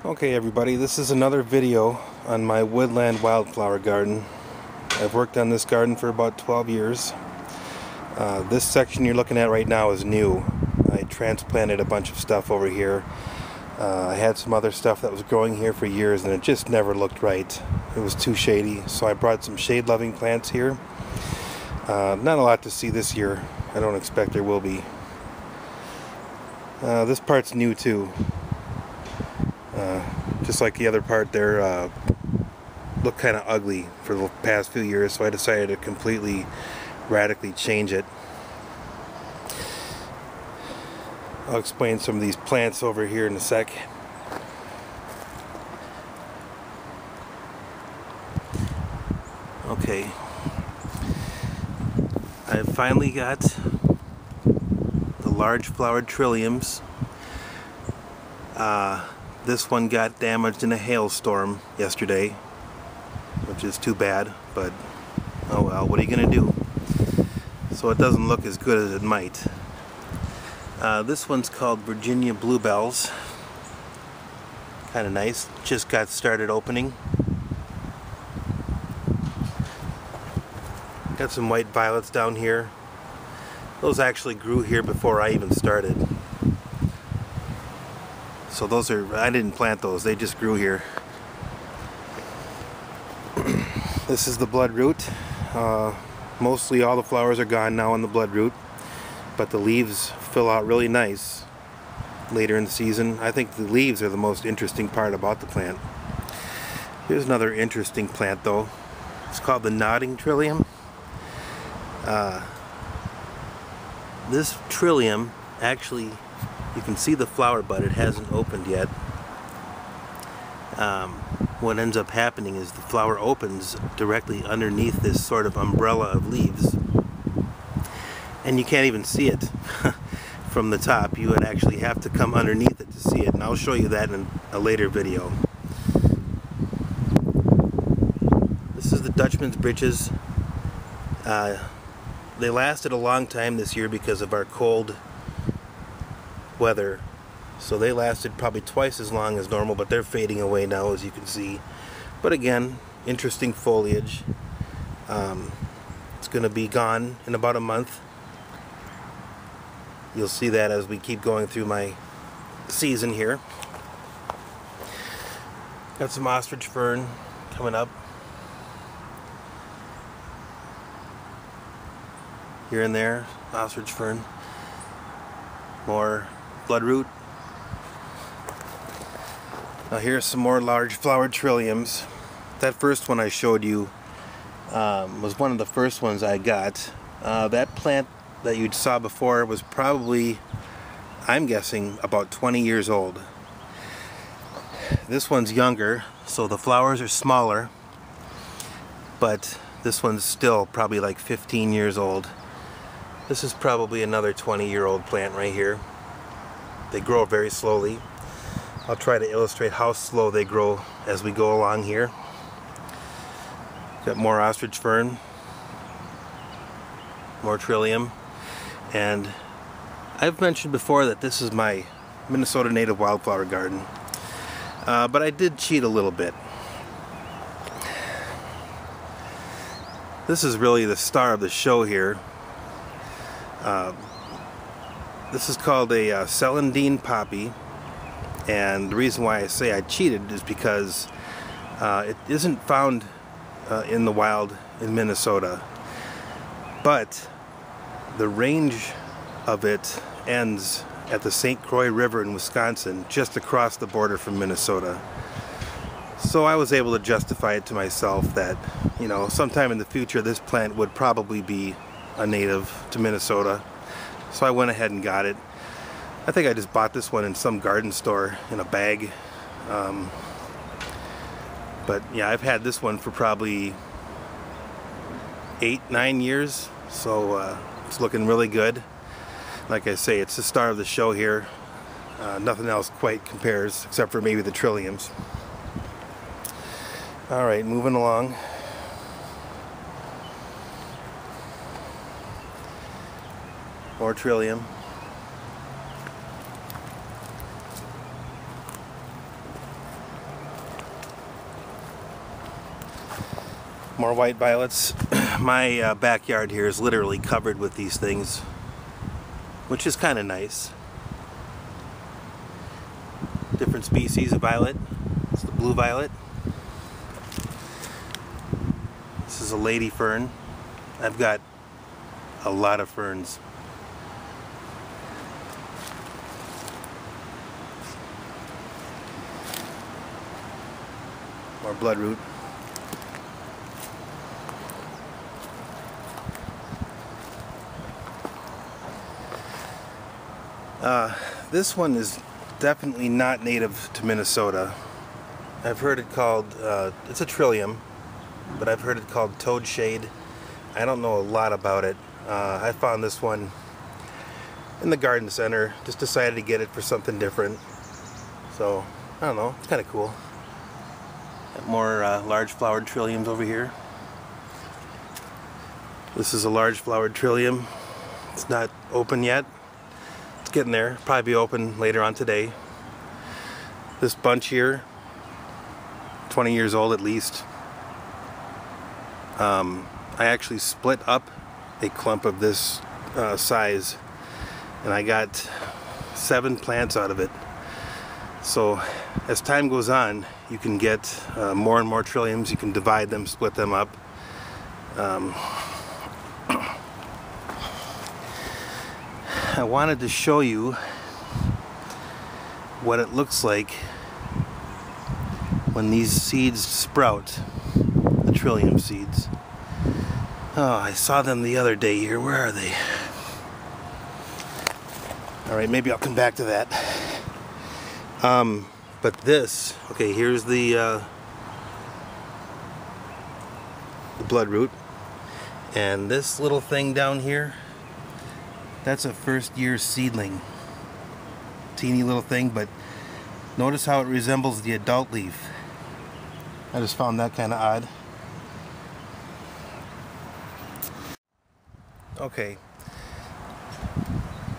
Okay everybody, this is another video on my woodland wildflower garden. I've worked on this garden for about 12 years. This section you're looking at right now is new. I transplanted a bunch of stuff over here. I had some other stuff that was growing here for years and it just never looked right. It was too shady, so I brought some shade-loving plants here. Not a lot to see this year. I don't expect there will be. This part's new too. Just like the other part there, looked kind of ugly for the past few years, so I decided to completely, radically change it. I'll explain some of these plants over here in a sec. Okay, I finally got the large flowered trilliums. This one got damaged in a hailstorm yesterday, which is too bad, but oh well, what are you gonna do? So it doesn't look as good as it might. This one's called Virginia Bluebells. Kind of nice. Just got started opening. Got some white violets down here. Those actually grew here before I even started. So those are, I didn't plant those, they just grew here. This is the bloodroot. Mostly all the flowers are gone now on the bloodroot, but the leaves fill out really nice later in the season. I think the leaves are the most interesting part about the plant. Here's another interesting plant though. It's called the nodding trillium. This trillium actually, you can see the flower bud, it hasn't opened yet. What ends up happening is the flower opens directly underneath this sort of umbrella of leaves. And you can't even see it from the top. You would actually have to come underneath it to see it. And I'll show you that in a later video. This is the Dutchman's Breeches. They lasted a long time this year because of our cold weather, so they lasted probably twice as long as normal, but they're fading away now, as you can see. But again, interesting foliage. It's going to be gone in about a month. You'll see that as we keep going through my season here. Got some ostrich fern coming up here and there. Ostrich fern, more bloodroot. Now here's some more large flowered trilliums. That first one I showed you was one of the first ones I got. That plant that you saw before was probably, I'm guessing, about 20 years old. This one's younger, so the flowers are smaller, but this one's still probably like 15 years old. This is probably another 20-year-old plant right here. They grow very slowly. I'll try to illustrate how slow they grow as we go along here. Got more ostrich fern, more trillium, and I've mentioned before that this is my Minnesota native wildflower garden, but I did cheat a little bit. This is really the star of the show here. This is called a celandine poppy, and the reason why I say I cheated is because it isn't found in the wild in Minnesota, but the range of it ends at the St. Croix River in Wisconsin, just across the border from Minnesota. So I was able to justify it to myself that, you know, sometime in the future this plant would probably be a native to Minnesota. So I went ahead and got it. I think I just bought this one in some garden store in a bag. But yeah, I've had this one for probably 8-9 years, so it's looking really good. Like I say, it's the star of the show here. Nothing else quite compares, except for maybe the trilliums. Alright, moving along. More trillium. More white violets. My backyard here is literally covered with these things, which is kind of nice. Different species of violet. It's the blue violet. This is a lady fern. I've got a lot of ferns. More bloodroot. This one is definitely not native to Minnesota. I've heard it called, it's a trillium, but I've heard it called toadshade. I don't know a lot about it. I found this one in the garden center, just decided to get it for something different. So, I don't know, it's kind of cool. Got more large flowered trilliums over here. This is a large flowered trillium. It's not open yet. It's getting there. Probably be open later on today. This bunch here, 20 years old at least. I actually split up a clump of this size, and I got 7 plants out of it. So as time goes on, you can get more and more trilliums. You can divide them, split them up. I wanted to show you what it looks like when these seeds sprout, the trillium seeds. Oh, I saw them the other day here. Where are they? Alright, maybe I'll come back to that. But this, okay, here's the bloodroot. And this little thing down here, that's a first year seedling. Teeny little thing, but notice how it resembles the adult leaf. I just found that kind of odd. Okay,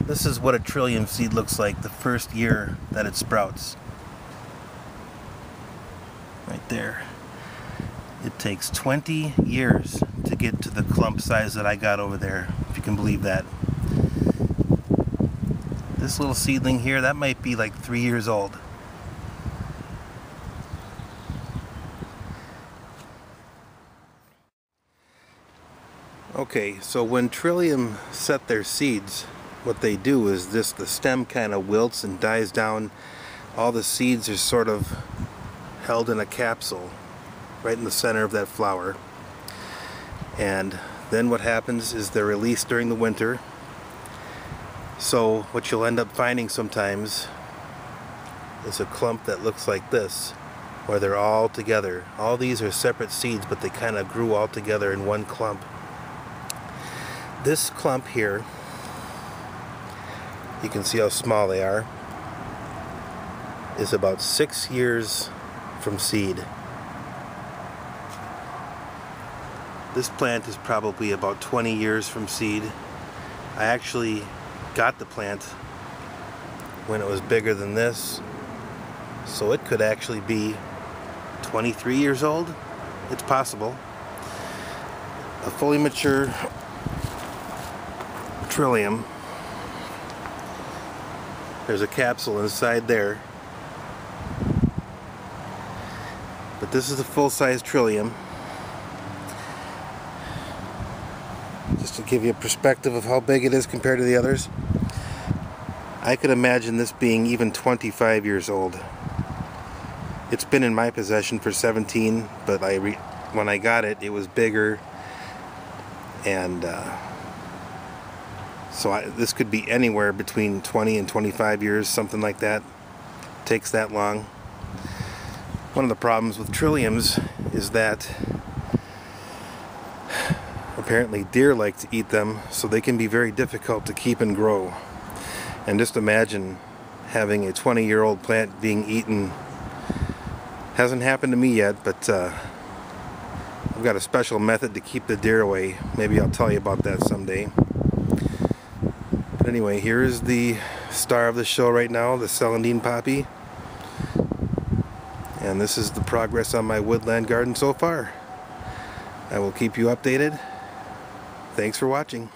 this is what a trillium seed looks like the first year that it sprouts. Right there. It takes 20 years to get to the clump size that I got over there, if you can believe that. This little seedling here, that might be like 3 years old. Okay, so when trillium set their seeds, what they do is the stem kind of wilts and dies down. All the seeds are sort of held in a capsule right in the center of that flower. And then what happens is they're released during the winter. So what you'll end up finding sometimes is a clump that looks like this, where they're all together. All these are separate seeds, but they kind of grew all together in one clump. This clump here, you can see how small they are, is about 6 years from seed. This plant is probably about 20 years from seed. I actually got the plant when it was bigger than this, so it could actually be 23 years old. It's possible. A fully mature trillium. There's a capsule inside there, but this is a full-size trillium. Just to give you a perspective of how big it is compared to the others, I could imagine this being even 25 years old. It's been in my possession for 17, but when I got it, it was bigger, and so this could be anywhere between 20 and 25 years, something like that. It takes that long. One of the problems with trilliums is that apparently deer like to eat them, so they can be very difficult to keep and grow. And just imagine having a 20-year-old plant being eaten. Hasn't happened to me yet, but I've got a special method to keep the deer away. Maybe I'll tell you about that someday. But anyway, here is the star of the show right now, the celandine poppy. And this is the progress on my woodland garden so far. I will keep you updated. Thanks for watching.